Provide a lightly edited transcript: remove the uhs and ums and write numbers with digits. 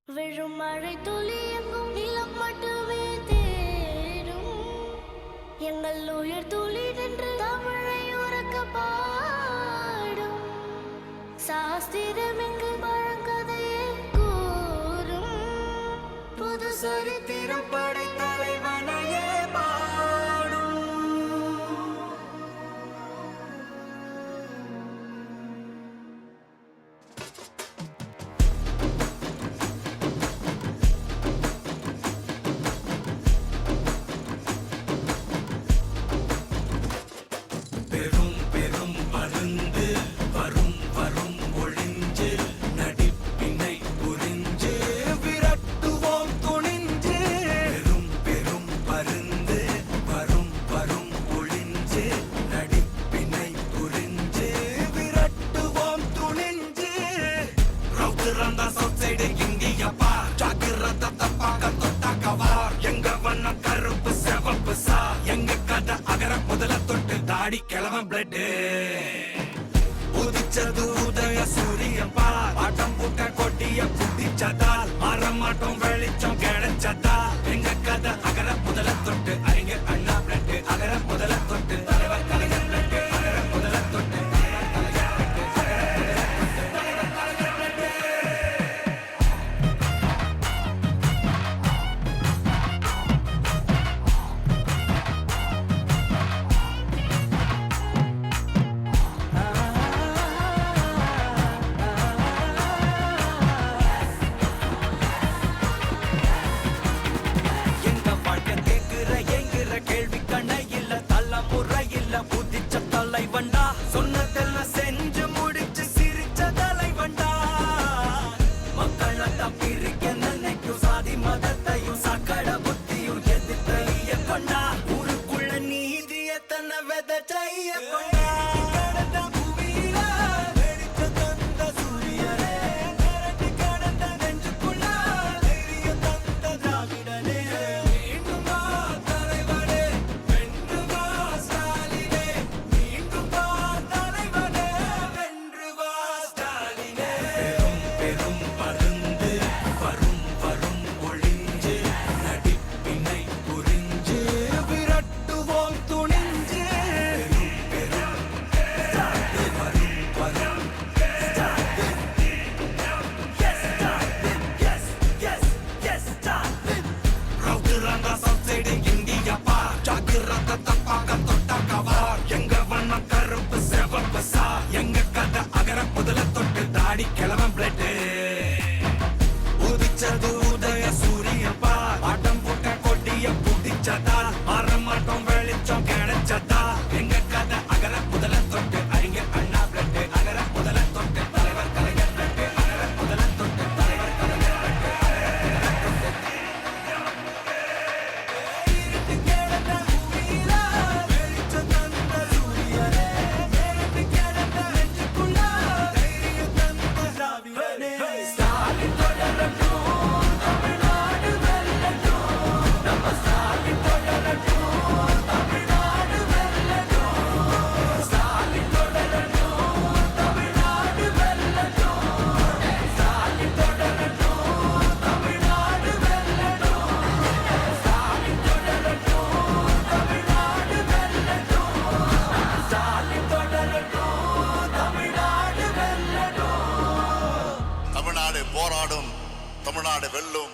விழும் மழை துளி எங்கும் நிலம் மட்டுமே தேடும் எங்கள் உயிர் துளி நின்று தமிழை உறக்க பாடும் சாஸ்திரம் எங்கு பழங்கதையே கூறும் புது சரித்திரம் படை தலைவனையே பாடும். பெரும் பெரும் மருந்து வரும் வரும் ஒளிஞ்சு நடிப்பினை புரிஞ்சு விரட்டுவோம் துணிஞ்சு. பெரும் பெரும் மருந்து வரும் வரும் ஒளிஞ்சு நடிப்பினை புரிஞ்சு விரட்டுவோம் துணிஞ்சு. ரவுத்துறந்தா சவுத் இந்தியப்பா ஜாக்கிரத தப்பாக தொட்டாக்கவார். எங்க வண்ணம் கருப்பு செவப்பு சா எங்க கதை அகர முதல தொட்டு தாடி கிழவன் பிளட் உதிச்சது உதய சூரியன் பார். ஆட்டம் பூட்ட கொட்டிய புதிச்சதால் மாறமாட்டோம் வெளிச்சம் கிடைச்சதா. எங்க கதை அகர முதல தொட்டு அறிஞர் அண்ணா பிளட் அகர முதல தொட்டு தலைவர் கலைஞர் பிளட் அகர முதல தொட்டு கேள்வி கண்ண இல்ல தலைமுறை இல்ல புதிச்ச தலைவண்டா. சொன்னதெல்லாம் செஞ்சு முடிச்சு சிரிச்ச தலைவண்டா. மக்கள் பிரிக்க நினைக்கும் சாதி மதத்தையும் சக்கட புத்தியும் எதிர்த்தைய கொண்டா. ஊருக்குள்ள நீதிய தன்னை விதைச்சைய கொண்டா. கிழவன் பிளட் உதிச்சது உதய சூரியன் பார். ஆட்டம் போட்ட கொட்டிய புதிச்சதா மாறமாட்டோம் வெளிச்சம் கிடைச்சதா. எங்க கதை அகர முதல தொட்டு அறிஞர் அண்ணா பிளட் அகர முதல தொட்டு தலைவர் கலைஞர் பிளட் அகர முதல தொட்டு தலைவர் கலைஞர் தமிழ்நாடு போராடும், தமிழ்நாடு வெல்லும்.